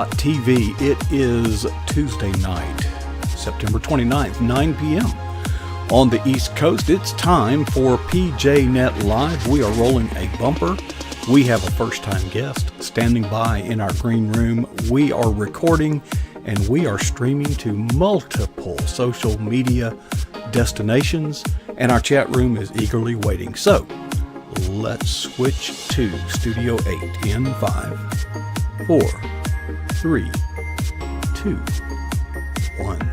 TV. It is Tuesday night, September 29th, 9 p.m. on the East Coast. It's time for PJNet Live. We are rolling a bumper. We have a first-time guest standing by in our green room. We are recording and we are streaming to multiple social media destinations, and our chat room is eagerly waiting. So let's switch to Studio 8 in 5, 4, 3, 2, 1.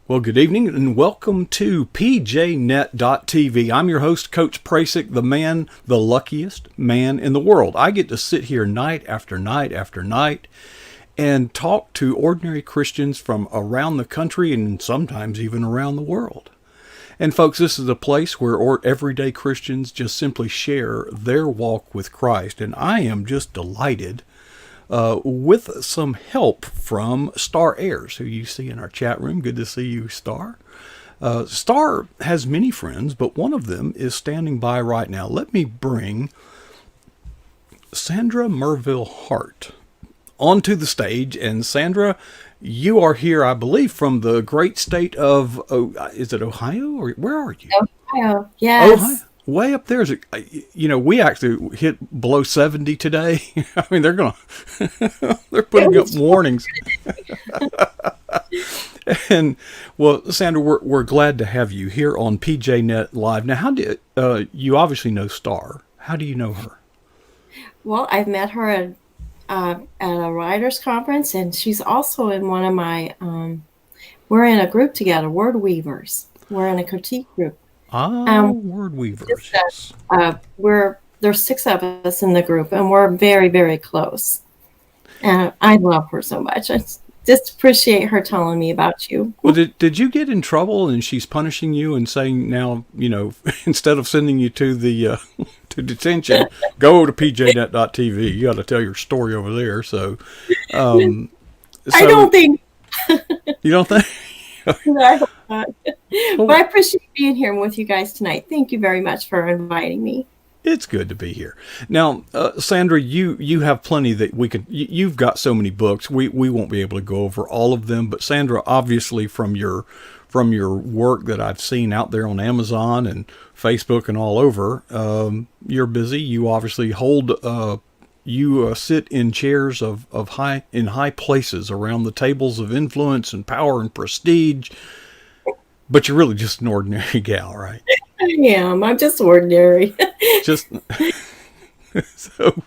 Well, good evening and welcome to PJNet.tv. I'm your host, Coach Prasick, the man, the luckiest man in the world. I get to sit here night after night after night and talk to ordinary Christians from around the country and sometimes even around the world. And folks, this is a place where everyday Christians just simply share their walk with Christ. And I am just delighted with some help from Star Ayers, who you see in our chat room. Good to see you, Star. Star has many friends, but one of them is standing by right now. Let me bring Sandra Merville Hart onto the stage. And Sandra, you are here, I believe, from the great state of, is it Ohio, or where are you? Ohio, yes. Ohio. Way up there, we actually hit below 70 today. I mean, they're putting up warnings. And, well, Sandra, we're glad to have you here on PJNet Live. Now, how did, you obviously know Star. How do you know her? Well, I've met her at a writers conference, and she's also in one of my, we're in a group together, Word Weavers. We're in a critique group. Word Weavers. There's 6 of us in the group, and we're very, very close. And I love her so much. I just appreciate her telling me about you. Well, did you get in trouble and she's punishing you and saying now, instead of sending you to the to detention, go to PJNet.tv. You got to tell your story over there. So, I don't think. You don't think? No, I hope not. But I appreciate being here with you guys tonight. Thank you very much for inviting me. It's good to be here. Now, Sandra, you have plenty that we could. You've got so many books. We won't be able to go over all of them. But Sandra, obviously, from your work that I've seen out there on Amazon and Facebook and all over, you're busy. You obviously hold. You sit in chairs of high places around the tables of influence and power and prestige, but you're really just an ordinary gal, right? I am. I'm just ordinary. Just so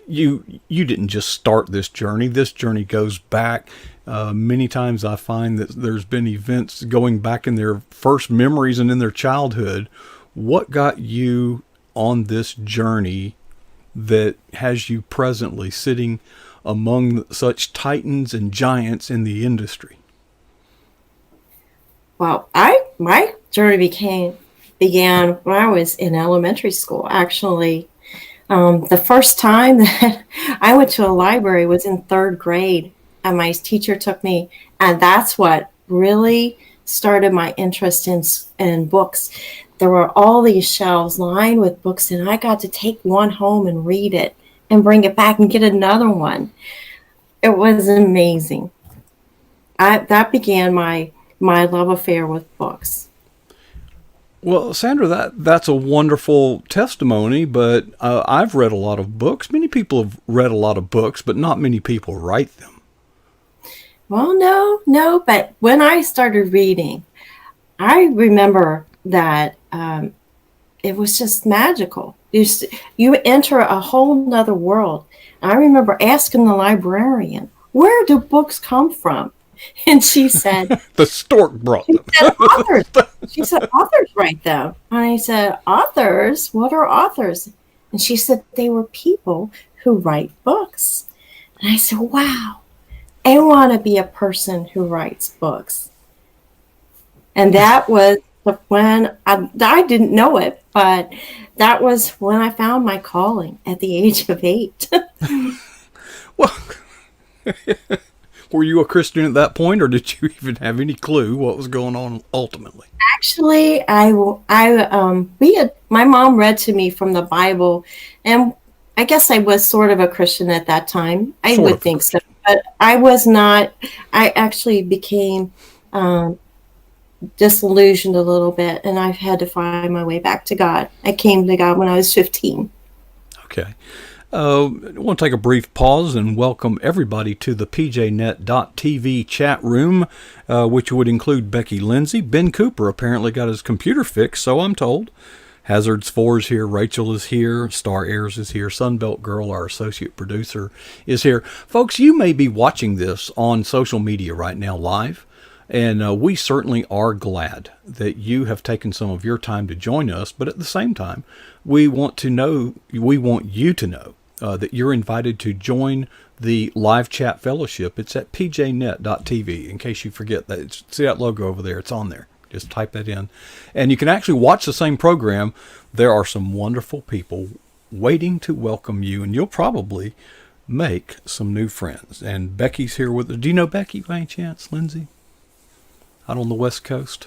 you didn't just start this journey. This journey goes back. Many times I find that there's been events going back in their first memories and in their childhood. What got you on this journey that has you presently sitting among such titans and giants in the industry? Well, my journey began when I was in elementary school. Actually, the first time that I went to a library was in 3rd grade, and my teacher took me, and that's what really started my interest in books. There were all these shelves lined with books, and I got to take one home and read it and bring it back and get another one. It was amazing. That began my love affair with books. Well, Sandra, that's a wonderful testimony, but I've read a lot of books. Many people have read a lot of books, but not many people write them. Well, no, but when I started reading, I remember that it was just magical. You enter a whole nother world. I remember asking the librarian, where do books come from? And she said, the stork brought them. Authors. She said, authors write them. And I said, authors? What are authors? And she said, they were people who write books. And I said, wow, I want to be a person who writes books. And that was when I didn't know it, but that was when I found my calling at the age of 8. Well, were you a Christian at that point, or did you even have any clue what was going on ultimately? Actually, my mom read to me from the Bible, and I guess I was sort of a Christian at that time. I Sort would of a think so. Christian. But I was not, I actually became disillusioned a little bit, and I've had to find my way back to God. I came to God when I was 15. Okay. I want to take a brief pause and welcome everybody to the pjnet.tv chat room, which would include Becky Lindsay. Ben Cooper apparently got his computer fixed, so I'm told. Hazards 4 is here. Rachel is here. Star Airs is here. Sunbelt Girl, our associate producer, is here. Folks, you may be watching this on social media right now live. And we certainly are glad that you have taken some of your time to join us. But at the same time, we want you to know that you're invited to join the live chat fellowship. It's at pjnet.tv. In case you forget that, see that logo over there? It's on there. Just type that in. And you can actually watch the same program. There are some wonderful people waiting to welcome you, and you'll probably make some new friends. And Becky's here with us. Do you know Becky by any chance, Lindsay? Out on the West Coast?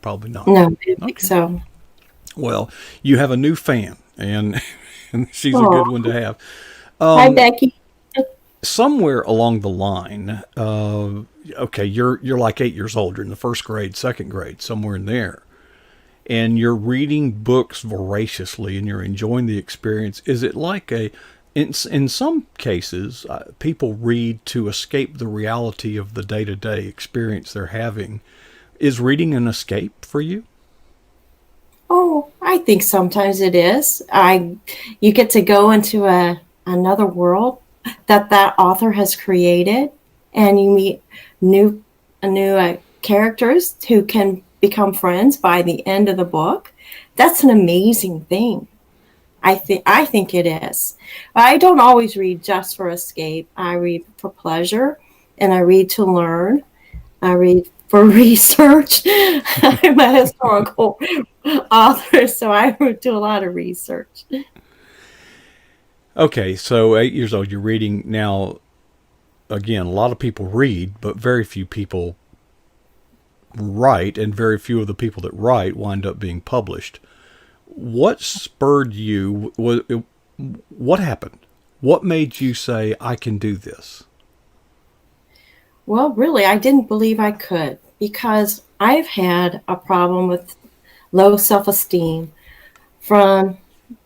Probably not. No, I didn't think so. Well, you have a new fan, and she's a Aw. good one to have. Hi, Becky. Somewhere along the line, okay, you're like 8 years old. You're in the first grade, second grade, somewhere in there, and you're reading books voraciously, and you're enjoying the experience. Is it like in some cases, people read to escape the reality of the day-to-day experience they're having. Is reading an escape for you? Oh, I think sometimes it is. You get to go into another world that author has created, and you meet new characters who can become friends by the end of the book. That's an amazing thing. I think it is. I don't always read just for escape. I read for pleasure, and I read to learn. I read for research. I'm a historical author, so I do a lot of research. Okay, so 8 years old, you're reading now. Again, a lot of people read, but very few people write, and very few of the people that write wind up being published. What spurred you? What happened? What made you say, I can do this? Well, really, I didn't believe I could, because I've had a problem with low self-esteem from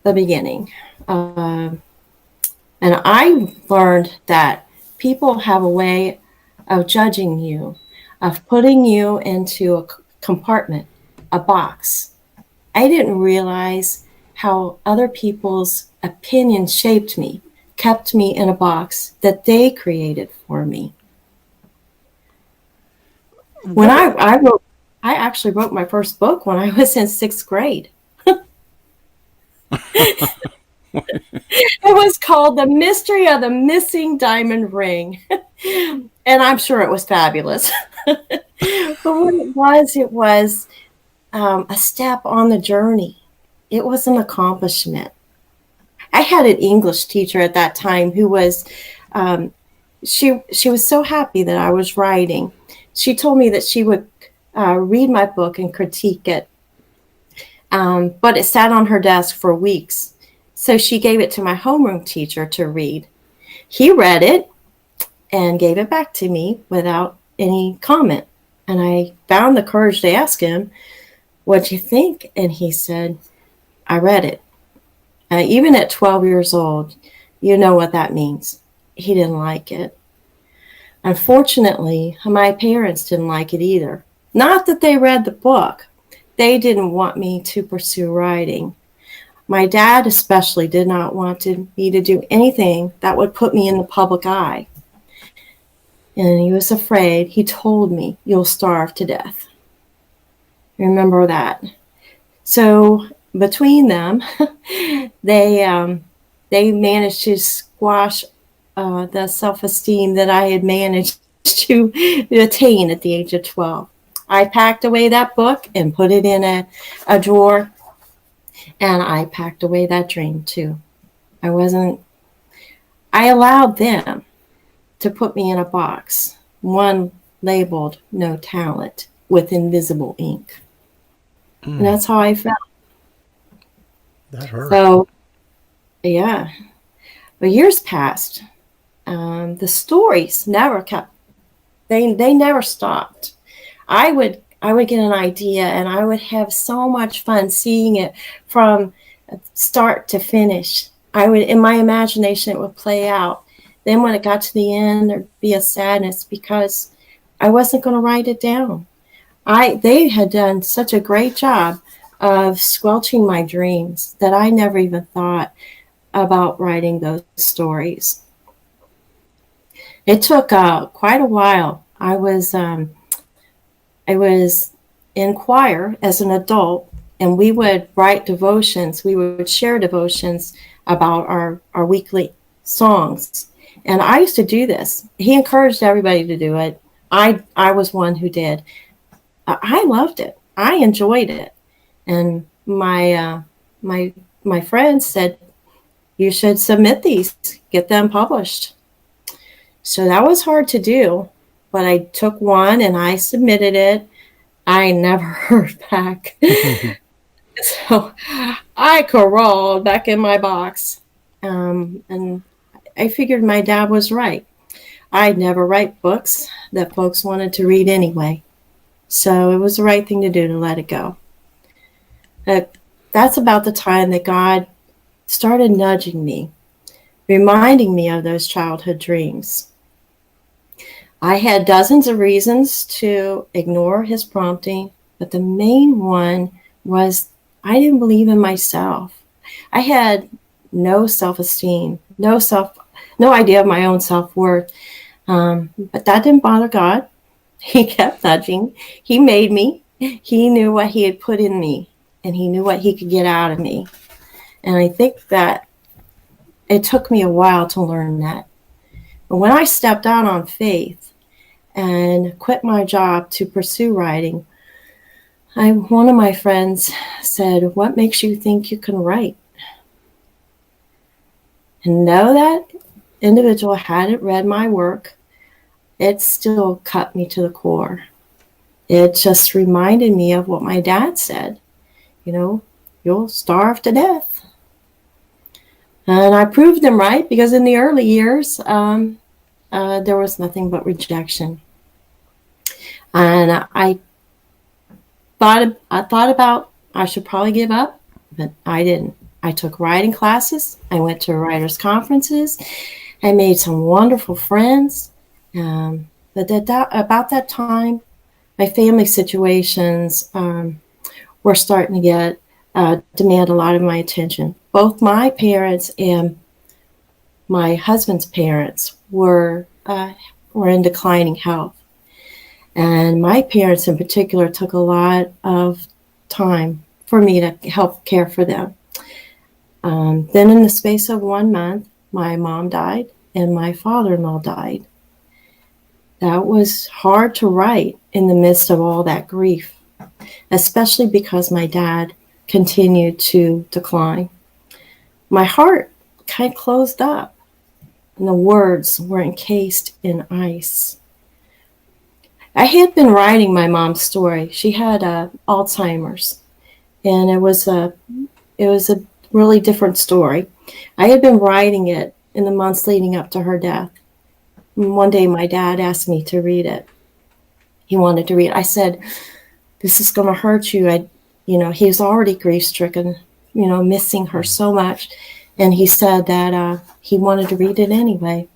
the beginning. And I learned that people have a way of judging you, of putting you into a compartment, a box. I didn't realize how other people's opinions shaped me, kept me in a box that they created for me. When I actually wrote my first book when I was in sixth grade. It was called The Mystery of the Missing Diamond Ring. And I'm sure it was fabulous. But what it was a step on the journey. It was an accomplishment. I had an English teacher at that time who was, she was so happy that I was writing. She told me that she would read my book and critique it. But it sat on her desk for weeks. So she gave it to my homeroom teacher to read. He read it and gave it back to me without any comment. And I found the courage to ask him, what'd you think? And he said, I read it. Even at 12 years old, you know what that means. He didn't like it. Unfortunately, my parents didn't like it either. Not that they read the book. They didn't want me to pursue writing. My dad especially did not want me to do anything that would put me in the public eye. And he was afraid. He told me, you'll starve to death. Remember that. So between them, they managed to squash the self-esteem that I had managed to attain at the age of 12. I packed away that book and put it in a drawer, and I packed away that dream too. I allowed them to put me in a box, one labeled no talent with invisible ink. And that's how I felt. That hurt. So Yeah. But years passed. The stories never kept. They never stopped. I would get an idea, and I would have so much fun seeing it from start to finish. I would, in my imagination, it would play out. Then when it got to the end, there'd be a sadness because I wasn't going to write it down. They had done such a great job of squelching my dreams that I never even thought about writing those stories. It took quite a while. I was in choir as an adult, and we would write devotions. We would share devotions about our weekly songs. And I used to do this. He encouraged everybody to do it. I was one who did. I loved it. I enjoyed it. And my friends said, you should submit these, get them published. So that was hard to do, but I took one and I submitted it. I never heard back. So I crawled back in my box. And I figured my dad was right. I'd never write books that folks wanted to read anyway. So it was the right thing to do to let it go. That's about the time that God started nudging me, reminding me of those childhood dreams. I had dozens of reasons to ignore his prompting, but the main one was I didn't believe in myself. I had no self-esteem, no idea of my own self-worth. But that didn't bother God. He kept nudging. He made me. He knew what he had put in me, and he knew what he could get out of me. And I think that it took me a while to learn that. But when I stepped out on faith and quit my job to pursue writing, one of my friends said, "What makes you think you can write?" And though that individual hadn't read my work, it still cut me to the core. It just reminded me of what my dad said, you'll starve to death. And I proved him right, because in the early years, there was nothing but rejection. And I thought about I should probably give up, but I didn't. I took writing classes. I went to writers' conferences. I made some wonderful friends. But about that time, my family situations were starting to demand a lot of my attention. Both my parents and my husband's parents were in declining health. And my parents in particular took a lot of time for me to help care for them. Then in the space of 1 month, my mom died and my father-in-law died. That was hard to write in the midst of all that grief, especially because my dad continued to decline. My heart kind of closed up, and the words were encased in ice. I had been writing my mom's story. She had Alzheimer's, and it was a really different story. I had been writing it in the months leading up to her death. One day my dad asked me to read it. He wanted to read it. I said, "This is going to hurt you." He was already grief-stricken, missing her so much. And he said that he wanted to read it anyway.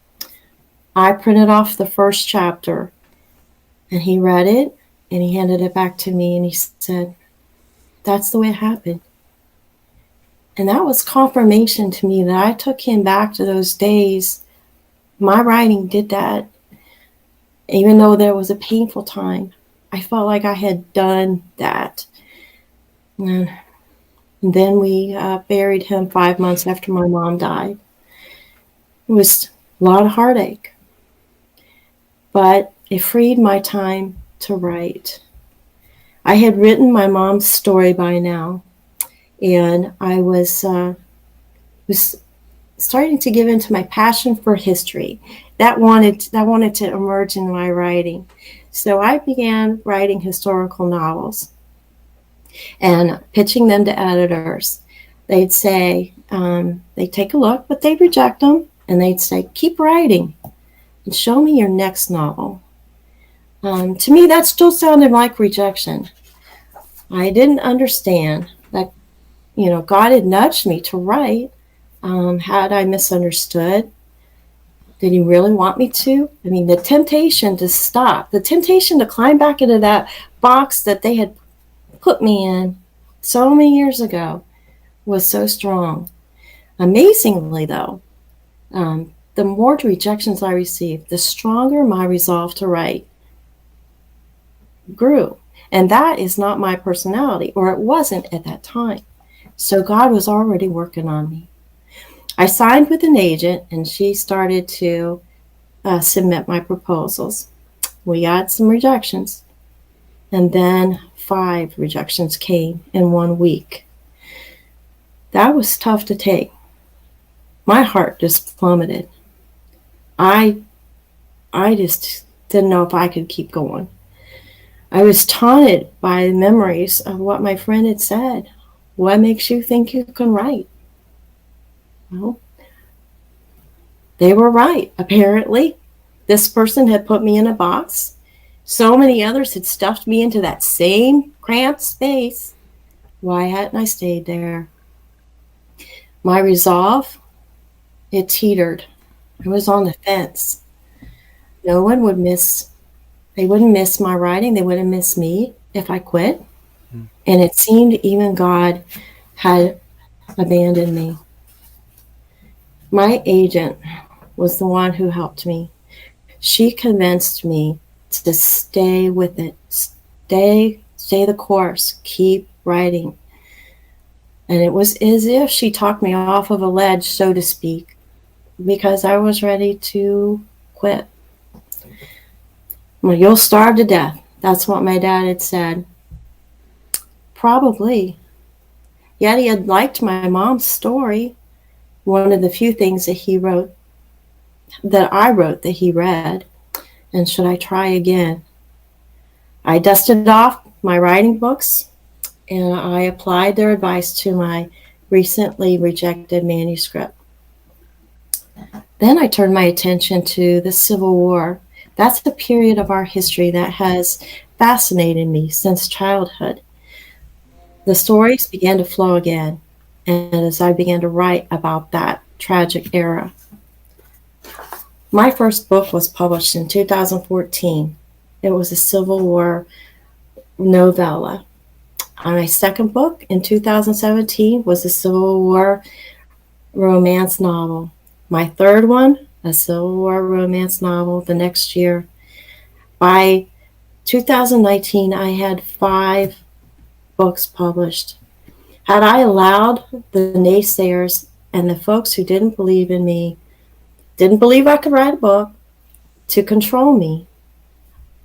I printed off the first chapter, and he read it, and he handed it back to me, and he said, "That's the way it happened." And that was confirmation to me that I took him back to those days. My writing did that. Even though there was a painful time, I felt like I had done that. And then we buried him 5 months after my mom died. It was a lot of heartache, but it freed my time to write. I had written my mom's story by now, and I was starting to give into my passion for history. That wanted to emerge in my writing. So I began writing historical novels and pitching them to editors. they'd say, they'd take a look, but they'd reject them, and they'd say, keep writing and show me your next novel. To me, that still sounded like rejection. I didn't understand that, God had nudged me to write. Had I misunderstood? Did he really want me to? I mean, the temptation to stop, the temptation to climb back into that box that they had put me in so many years ago was so strong. Amazingly, though, the more rejections I received, the stronger my resolve to write grew. And that is not my personality, or it wasn't at that time. So God was already working on me. I signed with an agent, and she started to submit my proposals. We got some rejections, and then 5 rejections came in 1 week. That was tough to take. My heart just plummeted. I just didn't know if I could keep going. I was taunted by the memories of what my friend had said. What makes you think you can write? Well, they were right, apparently. This person had put me in a box. So many others had stuffed me into that same cramped space. Why hadn't I stayed there? My resolve, it teetered. I was on the fence. No one would they wouldn't miss my writing. They wouldn't miss me if I quit. And it seemed even God had abandoned me. My agent was the one who helped me. She convinced me to stay with it, stay the course, keep writing. And it was as if she talked me off of a ledge, so to speak, because I was ready to quit. Well, you'll starve to death. That's what my dad had said. Probably. Yet he had liked my mom's story. One of the few things that I wrote that he read. And should I try again? I dusted off my writing books, and I applied their advice to my recently rejected manuscript. Then I turned my attention to the Civil War. That's the period of our history that has fascinated me since childhood. The stories began to flow again, and as I began to write about that tragic era. My first book was published in 2014. It was a Civil War novella. My second book in 2017 was a Civil War romance novel. My third one, a Civil War romance novel the next year. By 2019, I had 5 books published. Had I allowed the naysayers and the folks who didn't believe in me, didn't believe I could write a book, to control me,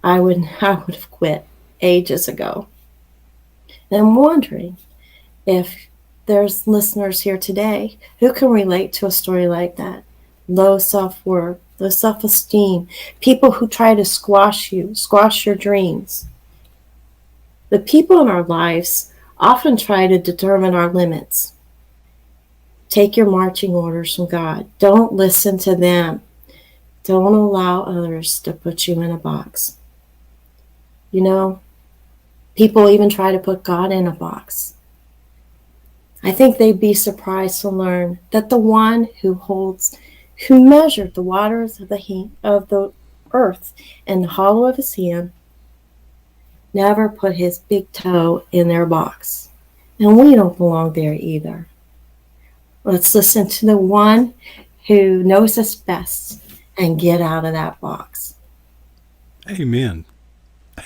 I would have quit ages ago. And I'm wondering if there's listeners here today who can relate to a story like that. Low self-worth, low self-esteem, people who try to squash your dreams. The people in our lives often try to determine our limits. Take your marching orders from God. Don't listen to them. Don't allow others to put you in a box. People even try to put God in a box. I think they'd be surprised to learn that the one who measured the waters of the earth in the hollow of his hand never put his big toe in their box. And we don't belong there either. Let's listen to the one who knows us best and get out of that box. Amen.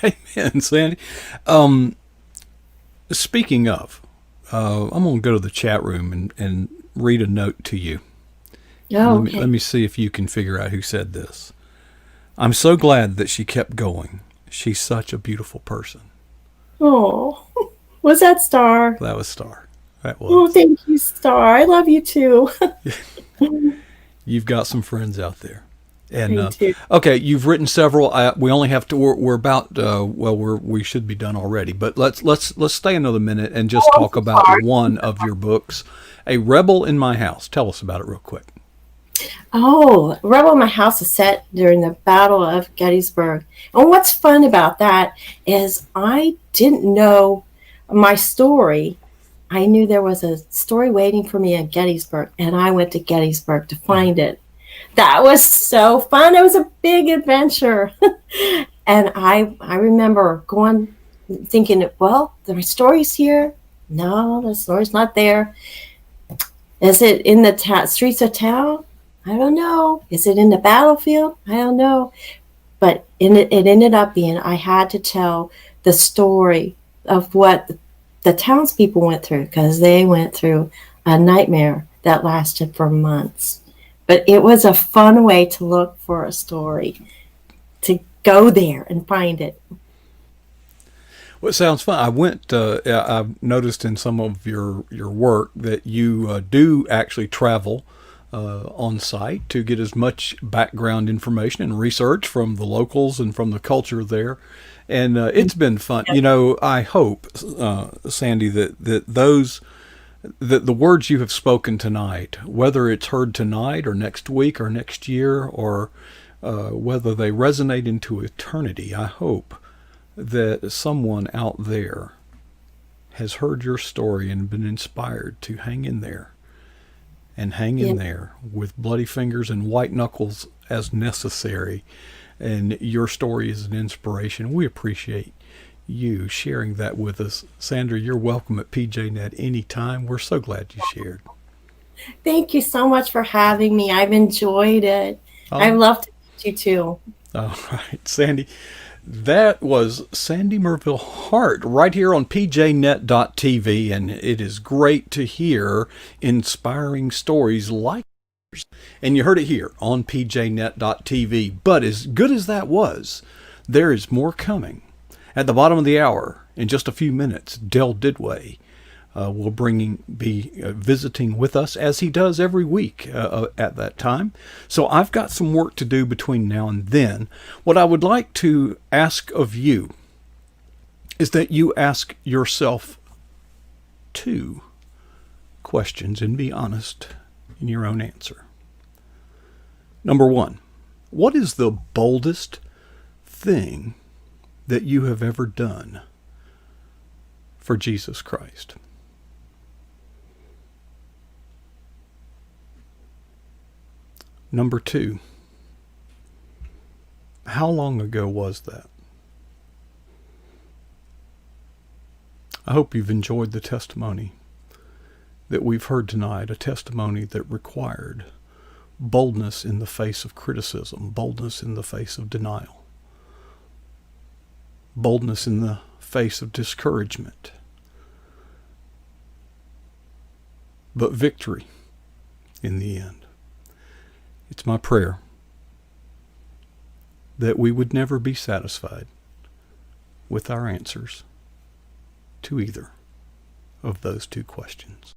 Amen, Sandy. Speaking of, I'm going to go to the chat room and read a note to you. Oh, okay. Let me see if you can figure out who said this. I'm so glad that she kept going. She's such a beautiful person. Oh, was that Star? That was Star. That was. Oh, thank you, Star. I love you too. You've got some friends out there. And Me too. okay, you've written several. We only have to. We're about. We should be done already. But let's stay another minute and just Oh, talk I'm about sorry. one of your books, "A Rebel in My House." Tell us about it real quick. Oh, Rebel in My House is set during the Battle of Gettysburg. And what's fun about that is I didn't know my story. I knew there was a story waiting for me at Gettysburg, and I went to Gettysburg to find it. That was so fun. It was a big adventure. And I remember going thinking, well, my story's here. No, the story's not there. Is it in the streets of town? I don't know. Is it in the battlefield? I don't know. But it ended up being I had to tell the story of what the townspeople went through, because they went through a nightmare that lasted for months. But it was a fun way to look for a story, to go there and find it. Well, it sounds fun. I've noticed in some of your work that you do actually travel on site to get as much background information and research from the locals and from the culture there. And it's been fun. I hope, Sandy, that the words you have spoken tonight, whether it's heard tonight or next week or next year, or whether they resonate into eternity, I hope that someone out there has heard your story and been inspired to hang in there, and hang in Yeah. there with bloody fingers and white knuckles as necessary. And your story is an inspiration. We appreciate you sharing that with us. Sandra, you're welcome at PJNet anytime. We're so glad you shared. Thank you so much for having me. I've enjoyed it. I've Oh, loved to meet you too. all right, Sandy. That was Sandy Merville Hart right here on PJNet.tv, and it is great to hear inspiring stories like yours. And you heard it here on PJNet.tv. But as good as that was, there is more coming. At the bottom of the hour, in just a few minutes, Del Didway will be visiting with us, as he does every week at that time. So I've got some work to do between now and then. What I would like to ask of you is that you ask yourself two questions and be honest in your own answer. Number one, what is the boldest thing that you have ever done for Jesus Christ? Number two, how long ago was that? I hope you've enjoyed the testimony that we've heard tonight, a testimony that required boldness in the face of criticism, boldness in the face of denial, boldness in the face of discouragement, but victory in the end. It's my prayer that we would never be satisfied with our answers to either of those two questions.